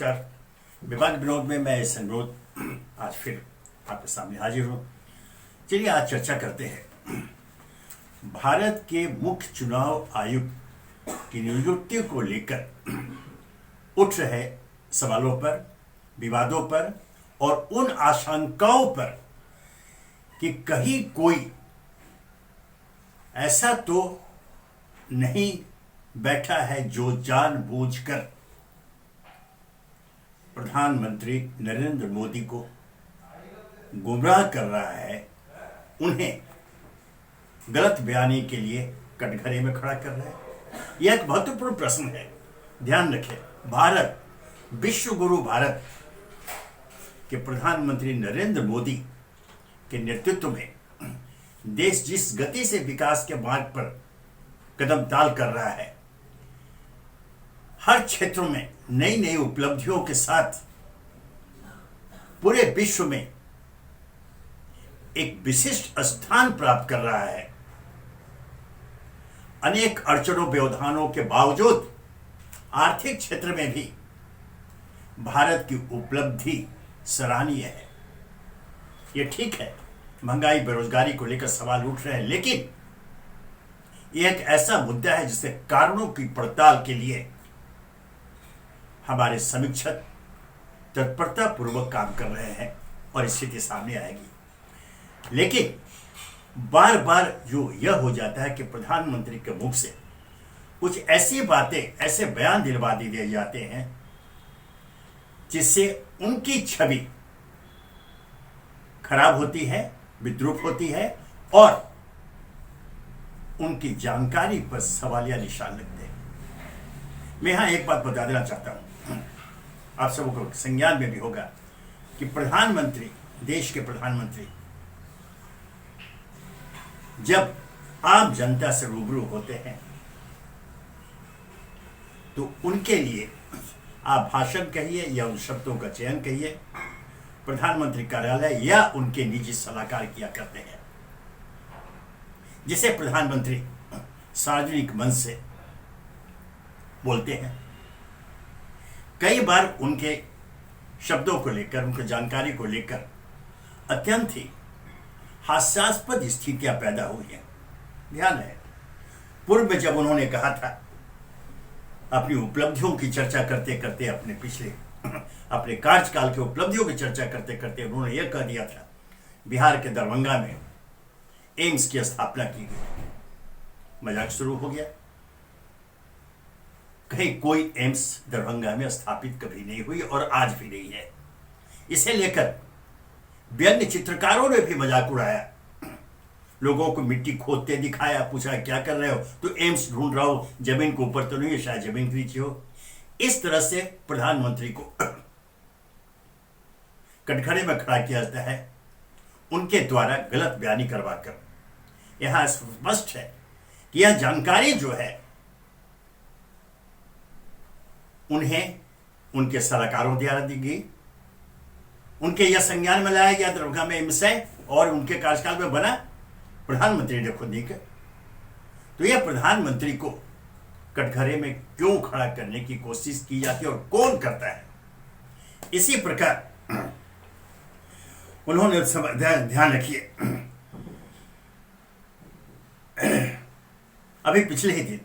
नमस्कार। विभाग विनोद में मैं संगरोध आज फिर आपके सामने हाजिर हूँ। चलिए आज चर्चा करते हैं भारत के मुख्य चुनाव आयुक्त की नियुक्ति को लेकर उठ रहे सवालों पर, विवादों पर और उन आशंकाओं पर कि कहीं कोई ऐसा तो नहीं बैठा है जो जानबूझकर प्रधानमंत्री नरेंद्र मोदी को गुमराह कर रहा है, उन्हें गलत बयानी के लिए कटघरे में खड़ा कर रहा है। यह एक महत्वपूर्ण प्रश्न है। ध्यान रखें, भारत, विश्व गुरु भारत के प्रधानमंत्री नरेंद्र मोदी के नेतृत्व में देश जिस गति से विकास के मार्ग पर कदम ताल कर रहा है, हर क्षेत्रों में नई नई उपलब्धियों के साथ पूरे विश्व में एक विशिष्ट स्थान प्राप्त कर रहा है। अनेक अड़चनों व्यवधानों के बावजूद आर्थिक क्षेत्र में भी भारत की उपलब्धि सराहनीय है। यह ठीक है, महंगाई बेरोजगारी को लेकर सवाल उठ रहे हैं, लेकिन यह एक ऐसा मुद्दा है जिसके कारणों की पड़ताल के लिए हमारे समीक्षक तत्परता पूर्वक काम कर रहे हैं और स्थिति सामने आएगी। लेकिन बार बार जो यह हो जाता है कि प्रधानमंत्री के मुख से कुछ ऐसी बातें, ऐसे बयान दिलवा दिए जाते हैं जिससे उनकी छवि खराब होती है, विद्रूप होती है और उनकी जानकारी पर सवालिया निशान लगते हैं। मैं यहां एक बात बता देना चाहता हूं, आप सबको संज्ञान में भी होगा कि प्रधानमंत्री, देश के प्रधानमंत्री जब आम जनता से रूबरू होते हैं तो उनके लिए आप भाषण कहिए या उन शब्दों का चयन कहिए, प्रधानमंत्री कार्यालय या उनके निजी सलाहकार किया करते हैं, जिसे प्रधानमंत्री सार्वजनिक मंच से बोलते हैं। कई बार उनके शब्दों को लेकर, उनकी जानकारी को लेकर अत्यंत ही हास्यास्पद स्थितियां पैदा हुई हैं। ध्यान है, पूर्व में जब उन्होंने कहा था, अपनी उपलब्धियों की चर्चा करते करते, अपने कार्यकाल की उपलब्धियों की चर्चा करते करते उन्होंने यह कह दिया था, बिहार के दरभंगा में एम्स की स्थापना की गई। मजाक शुरू हो गया। कहीं कोई एम्स दरभंगा में स्थापित कभी नहीं हुई और आज भी नहीं है। इसे लेकर व्यंग्य चित्रकारों ने भी मजाक उड़ाया, लोगों को मिट्टी खोदते दिखाया, पूछा क्या कर रहे हो, तो एम्स ढूंढ रहा हो, जमीन के ऊपर तो नहीं है, शायद जमीन के नीचे हो। इस तरह से प्रधानमंत्री को कटघरे में खड़ा किया जाता है, उनके द्वारा गलत बयानी करवाकर। यहां स्पष्ट है कि यह जानकारी जो है उन्हें उनके सलाहकारों द्वारा दी गई, उनके यह संज्ञान में लाया गया दरभंगा में एम्स है और उनके कार्यकाल में बना, प्रधानमंत्री ने खुद नहीं किया। तो यह प्रधानमंत्री को कटघरे में क्यों खड़ा करने की कोशिश की जाती है और कौन करता है? इसी प्रकार उन्होंने ध्यान रखिए, अभी पिछले ही दिन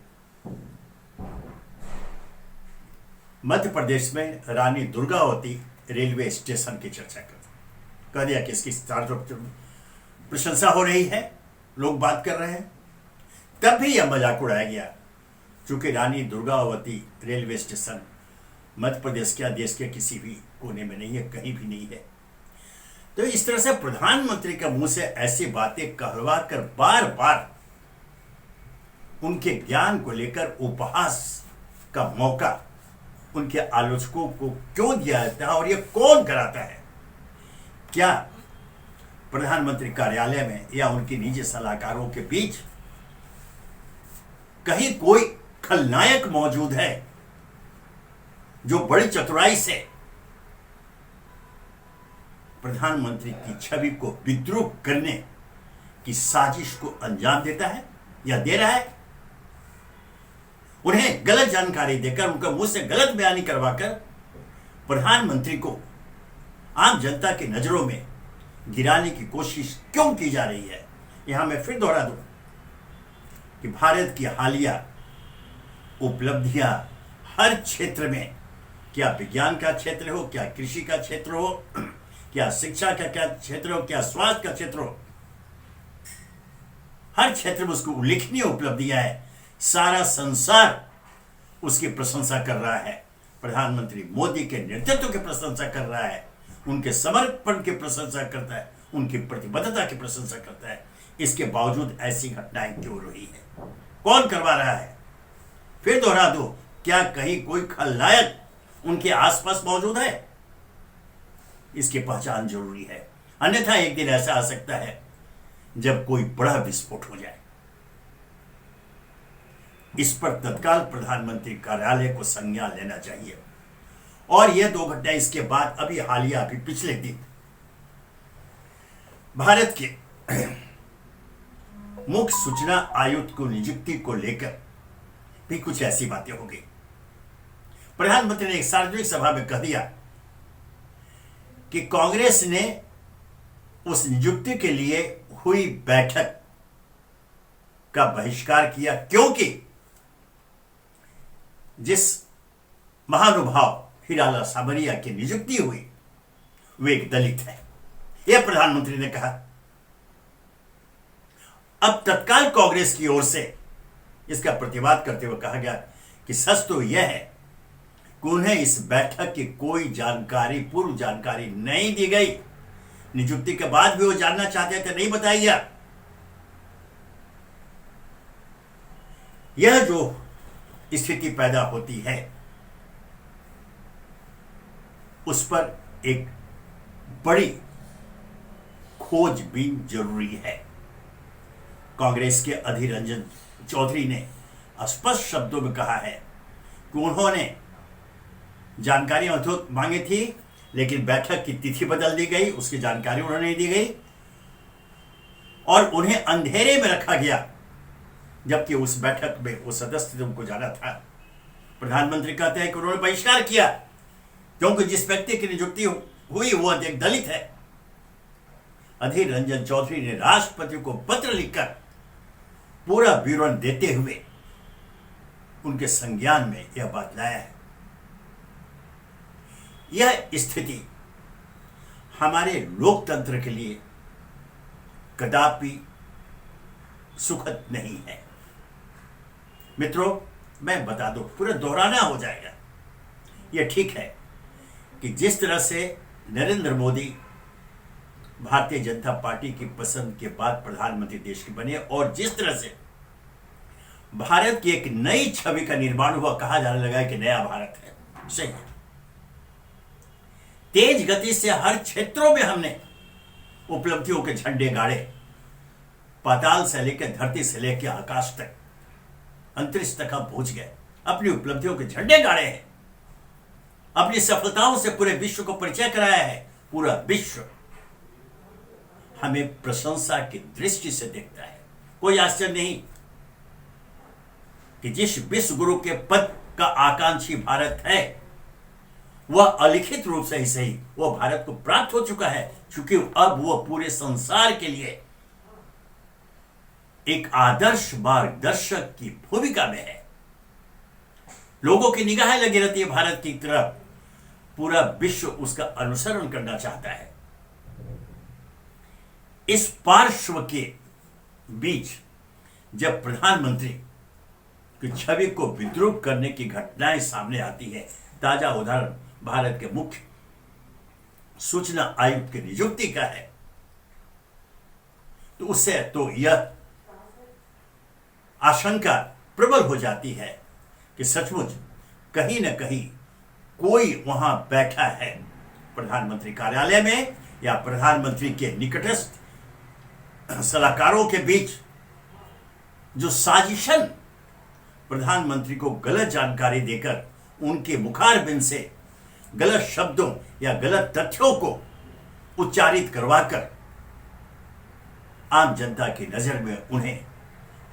मध्य प्रदेश में रानी दुर्गावती रेलवे स्टेशन की चर्चा कह दिया कि इसकी चारों तरफ प्रशंसा हो रही है, लोग बात कर रहे हैं। तब भी यह मजाक उड़ाया गया, चूंकि रानी दुर्गावती रेलवे स्टेशन मध्य प्रदेश के, देश के किसी भी कोने में नहीं है, कहीं भी नहीं है। तो इस तरह से प्रधानमंत्री के मुंह से ऐसी बातें कहलवा कर बार बार उनके ज्ञान को लेकर उपहास का मौका उनके आलोचकों को क्यों दिया जाता है और यह कौन कराता है? क्या प्रधानमंत्री कार्यालय में या उनके निजी सलाहकारों के बीच कहीं कोई खलनायक मौजूद है जो बड़ी चतुराई से प्रधानमंत्री की छवि को विद्रूप करने की साजिश को अंजाम देता है या दे रहा है? उन्हें गलत जानकारी देकर, उनका मुंह से गलत बयानी करवाकर प्रधानमंत्री को आम जनता की नजरों में गिराने की कोशिश क्यों की जा रही है। यहां मैं फिर दोहरा दूं कि भारत की हालिया उपलब्धियां हर क्षेत्र में, क्या विज्ञान का क्षेत्र हो, क्या कृषि का क्षेत्र हो, क्या शिक्षा का क्या क्षेत्र हो, क्या स्वास्थ्य का क्षेत्र हो, हर क्षेत्र में उसको उल्लेखनीय उपलब्धियां है। सारा संसार उसकी प्रशंसा कर रहा है। प्रधानमंत्री मोदी के नेतृत्व की प्रशंसा कर रहा है, उनके समर्पण की प्रशंसा करता है, उनकी प्रतिबद्धता की प्रशंसा करता है। इसके बावजूद ऐसी घटनाएं क्यों हो रही है? कौन करवा रहा है? फिर दोहरा दो, क्या कहीं कोई खलनायक उनके आसपास मौजूद है? इसकी पहचान जरूरी है, अन्यथा एक दिन ऐसा आ सकता है जब कोई बड़ा विस्फोट हो जाए। इस पर तत्काल प्रधानमंत्री कार्यालय को संज्ञान लेना चाहिए। और यह दो घटनाएं इसके बाद अभी हालिया अभी पिछले दिन भारत के मुख्य सूचना आयुक्त को नियुक्ति को लेकर भी कुछ ऐसी बातें हो गई। प्रधानमंत्री ने एक सार्वजनिक सभा में कह दिया कि कांग्रेस ने उस नियुक्ति के लिए हुई बैठक का बहिष्कार किया क्योंकि जिस महानुभाव हीरालाल सामरिया की नियुक्ति हुई वे एक दलित है, यह प्रधानमंत्री ने कहा। अब तत्काल कांग्रेस की ओर से इसका प्रतिवाद करते हुए कहा गया कि सच तो यह है कि उन्हें इस बैठक की कोई जानकारी, पूर्व जानकारी नहीं दी गई। नियुक्ति के बाद भी वो जानना चाहते थे, नहीं बताइए। यह जो स्थिति पैदा होती है उस पर एक बड़ी खोजबीन जरूरी है। कांग्रेस के अधीर रंजन चौधरी ने स्पष्ट शब्दों में कहा है कि उन्होंने जानकारी मांगी थी, लेकिन बैठक की तिथि बदल दी गई, उसकी जानकारी उन्हें नहीं दी गई और उन्हें अंधेरे में रखा गया, जबकि उस बैठक में वो सदस्य उनको जाना था। प्रधानमंत्री कहते हैं कि उन्होंने बहिष्कार किया क्योंकि जिस व्यक्ति की नियुक्ति हुई वो एक दलित है। अधीर रंजन चौधरी ने राष्ट्रपति को पत्र लिखकर पूरा विवरण देते हुए उनके संज्ञान में यह बात लाया है। यह स्थिति हमारे लोकतंत्र के लिए कदापि सुखद नहीं है। मित्रों, मैं बता दूं, पूरा दोहराना हो जाएगा। यह ठीक है कि जिस तरह से नरेंद्र मोदी भारतीय जनता पार्टी की पसंद के बाद प्रधानमंत्री देश के बने और जिस तरह से भारत की एक नई छवि का निर्माण हुआ, कहा जाने लगा कि नया भारत है, सही है। तेज गति से हर क्षेत्रों में हमने उपलब्धियों के झंडे गाड़े, पाताल से लेकर धरती से लेकर आकाश तक, अंतरिक्ष तक हम पहुंच गए, अपनी उपलब्धियों के झंडे गाड़े हैं, अपनी सफलताओं से पूरे विश्व को परिचय कराया है। पूरा विश्व हमें प्रशंसा की दृष्टि से देखता है। कोई आश्चर्य नहीं कि जिस विश्व गुरु के पद का आकांक्षी भारत है वह अलिखित रूप से ही सही वह भारत को प्राप्त हो चुका है, क्योंकि अब वह पूरे संसार के लिए एक आदर्श मार्गदर्शक की भूमिका में है। लोगों की निगाहें लगी रहती है भारत की तरफ, पूरा विश्व उसका अनुसरण करना चाहता है। इस पार्श्व के बीच जब प्रधानमंत्री की छवि को विद्रूप करने की घटनाएं सामने आती है, ताजा उदाहरण भारत के मुख्य सूचना आयुक्त की नियुक्ति का है, तो उससे तो यह आशंका प्रबल हो जाती है कि सचमुच कहीं न कहीं कोई वहां बैठा है प्रधानमंत्री कार्यालय में या प्रधानमंत्री के निकटस्थ सलाहकारों के बीच, जो साजिशन प्रधानमंत्री को गलत जानकारी देकर उनके मुखारबिंद से गलत शब्दों या गलत तथ्यों को उच्चारित करवाकर आम जनता की नजर में उन्हें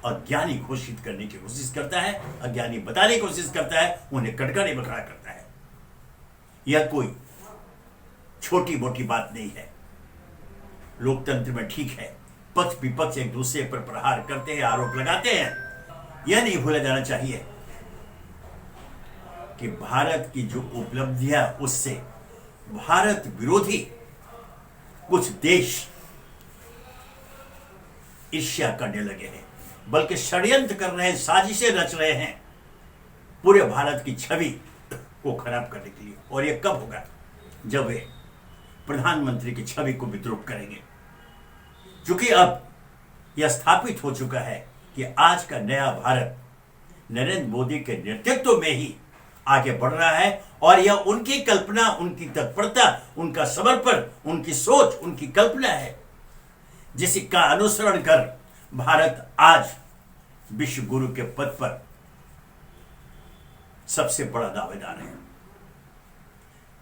अज्ञानी घोषित करने की कोशिश करता है, अज्ञानी बताने की कोशिश करता है, उन्हें कटघरे में खड़ा करता है। यह कोई छोटी मोटी बात नहीं है। लोकतंत्र में ठीक है, पक्ष विपक्ष एक दूसरे पर प्रहार करते हैं, आरोप लगाते हैं। यह नहीं भूला जाना चाहिए कि भारत की जो उपलब्धियां, उससे भारत विरोधी कुछ देश ईर्ष्या करने लगे हैं, बल्कि षड्यंत्र कर रहे हैं, साजिशें रच रहे हैं पूरे भारत की छवि को खराब करने के लिए। और यह कब होगा? जब वे प्रधानमंत्री की छवि को विद्रूप करेंगे। क्योंकि अब यह स्थापित हो चुका है कि आज का नया भारत नरेंद्र मोदी के नेतृत्व में ही आगे बढ़ रहा है, और यह उनकी कल्पना, उनकी तत्परता, उनका समर्पण, उनकी सोच, उनकी कल्पना है, जिसका अनुसरण कर भारत आज विश्व गुरु के पद पर सबसे बड़ा दावेदार है।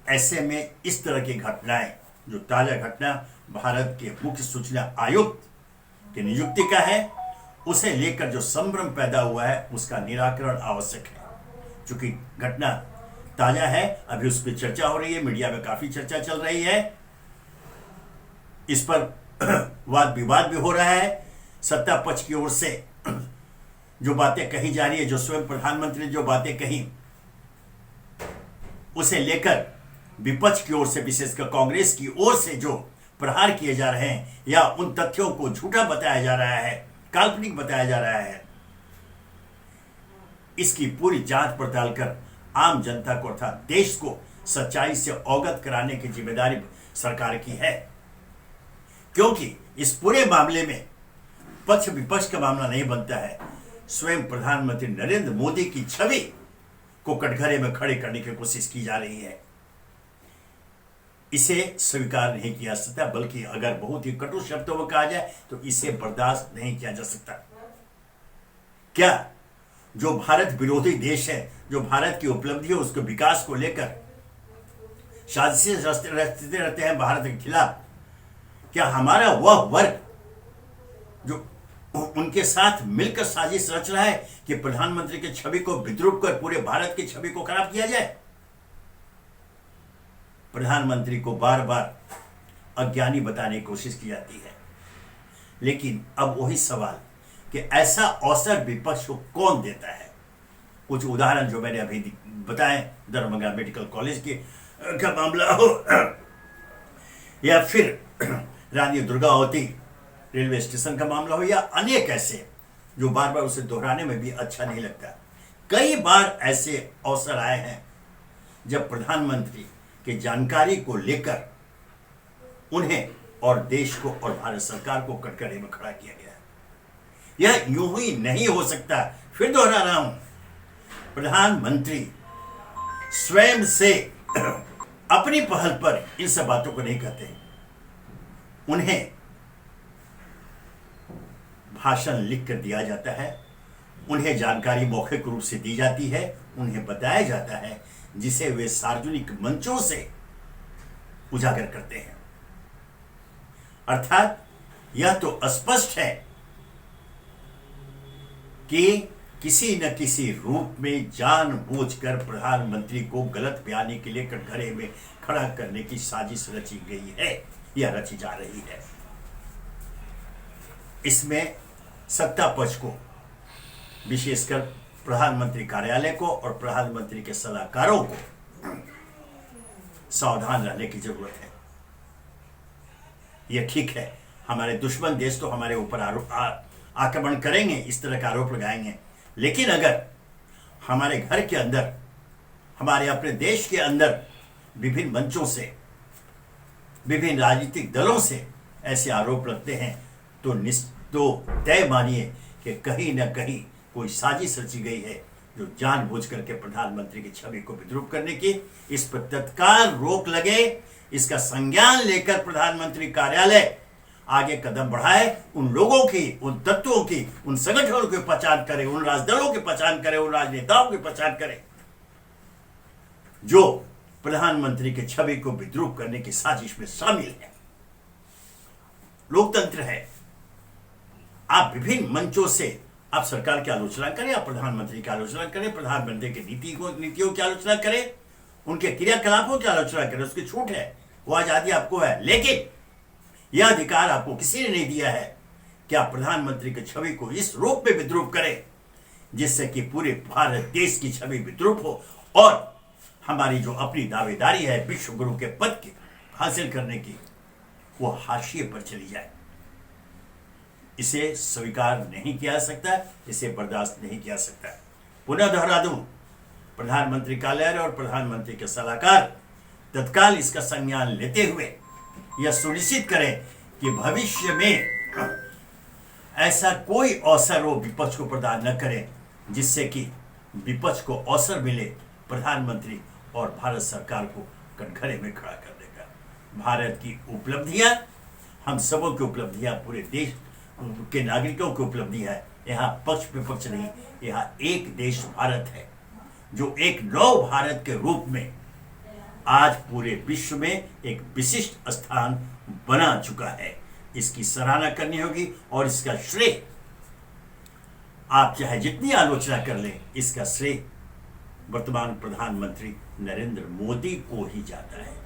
ऐसे में इस तरह की घटनाएं, जो ताजा घटना भारत के मुख्य सूचना आयुक्त की नियुक्ति का है, उसे लेकर जो संभ्रम पैदा हुआ है, उसका निराकरण आवश्यक है। चूंकि घटना ताजा है, अभी उस पर चर्चा हो रही है, मीडिया में काफी चर्चा चल रही है, इस पर वाद विवाद भी हो रहा है। सत्ता पक्ष की ओर से जो बातें कही जा रही है, जो स्वयं प्रधानमंत्री ने जो बातें कही, उसे लेकर विपक्ष की ओर से, विशेषकर कांग्रेस की ओर से जो प्रहार किए जा रहे हैं, या उन तथ्यों को झूठा बताया जा रहा है, काल्पनिक बताया जा रहा है, इसकी पूरी जांच पड़ताल कर आम जनता को अर्थात देश को सच्चाई से अवगत कराने की जिम्मेदारी सरकार की है। क्योंकि इस पूरे मामले में पक्ष विपक्ष का मामला नहीं बनता है, स्वयं प्रधानमंत्री नरेंद्र मोदी की छवि को कटघरे में खड़े करने की कोशिश की जा रही है। इसे स्वीकार नहीं किया जा सकता, बल्कि अगर बहुत ही कटु शब्दों में कहा जाए तो इसे बर्दाश्त नहीं किया जा सकता। क्या जो भारत विरोधी देश है, जो भारत की उपलब्धि है, उसके विकास को लेकर साजिशें रचते रहते हैं भारत के खिलाफ, क्या हमारा वह वर्ग जो उनके साथ मिलकर साजिश रच रहा है कि प्रधानमंत्री की छवि को विद्रूप कर पूरे भारत की छवि को खराब किया जाए? प्रधानमंत्री को बार बार अज्ञानी बताने की कोशिश की जाती है, लेकिन अब वही सवाल कि ऐसा अवसर विपक्ष को कौन देता है? कुछ उदाहरण जो मैंने अभी बताए, दरभंगा मेडिकल कॉलेज के का मामला हो, या फिर रानी दुर्गावती रेलवे स्टेशन का मामला हो, या अनेक ऐसे जो बार बार उसे दोहराने में भी अच्छा नहीं लगता। कई बार ऐसे अवसर आए हैं जब प्रधानमंत्री की जानकारी को लेकर उन्हें और देश को और भारत सरकार को कटघरे में खड़ा किया गया। यह यूं ही नहीं हो सकता। फिर दोहरा रहा हूं, प्रधानमंत्री स्वयं से अपनी पहल पर इन सब बातों को नहीं कहते। उन्हें भाषण लिख कर दिया जाता है, उन्हें जानकारी मौखिक रूप से दी जाती है, उन्हें बताया जाता है, जिसे वे सार्वजनिक मंचों से उजागर करते हैं। अर्थात यह तो स्पष्ट है कि किसी न किसी रूप में जानबूझकर प्रधानमंत्री को गलत बयानी के लिए कटघरे में खड़ा करने की साजिश रची गई है या रची जा रही है। इसमें सत्ता पक्ष को, विशेषकर प्रधानमंत्री कार्यालय को और प्रधानमंत्री के सलाहकारों को सावधान रहने की जरूरत है। यह ठीक है, हमारे दुश्मन देश तो हमारे ऊपर आक्रमण करेंगे, इस तरह का आरोप लगाएंगे, लेकिन अगर हमारे घर के अंदर, हमारे अपने देश के अंदर विभिन्न मंचों से, विभिन्न राजनीतिक दलों से ऐसे आरोप लगते हैं तो तय मानिए कि कहीं न कहीं कोई साजिश रची गई है जो जानबूझ करके प्रधानमंत्री की छवि को विद्रूप करने की। इस पर तत्काल रोक लगे, इसका संज्ञान लेकर प्रधानमंत्री कार्यालय आगे कदम बढ़ाए, उन लोगों की, उन तत्वों की, उन संगठनों की पहचान करे, उन राजदलों की पहचान करे, उन राजनेताओं की पहचान करे जो प्रधानमंत्री की छवि को विद्रूप करने की साजिश में शामिल है। लोकतंत्र है, आप विभिन्न मंचों से आप सरकार की आलोचना करें, आप प्रधानमंत्री की आलोचना करें, प्रधानमंत्री की नीतियों की आलोचना करें, उनके क्रियाकलापों की आलोचना करें, उसकी छूट है, वो आजादी आपको है। लेकिन यह अधिकार आपको किसी ने नहीं दिया है कि आप प्रधानमंत्री की छवि को इस रूप में विद्रूप करें जिससे कि पूरे भारत देश की छवि विद्रूप हो और हमारी जो अपनी दावेदारी है विश्व गुरु के पद के हासिल करने की, वो हाशिए पर चली जाए। इसे स्वीकार नहीं किया जा सकता, इसे बर्दाश्त नहीं किया सकता। पुनः दोहरा दूं, प्रधानमंत्री कार्यालय और प्रधानमंत्री के सलाहकार तत्काल इसका संज्ञान लेते हुए यह सुनिश्चित करें कि भविष्य में ऐसा कोई अवसर वो विपक्ष को प्रदान न करें जिससे कि विपक्ष को अवसर मिले प्रधानमंत्री और भारत सरकार को कटघरे में खड़ा करने का। भारत की उपलब्धियां, हम सबों की उपलब्धियां, पूरे देश के नागरिकों की उपलब्धियां है। यहाँ पक्ष विपक्ष नहीं, यहाँ एक देश भारत है जो एक नव भारत के रूप में आज पूरे विश्व में एक विशिष्ट स्थान बना चुका है। इसकी सराहना करनी होगी और इसका श्रेय, आप चाहे जितनी आलोचना कर लें, इसका श्रेय वर्तमान प्रधानमंत्री नरेंद्र मोदी को ही जाता है।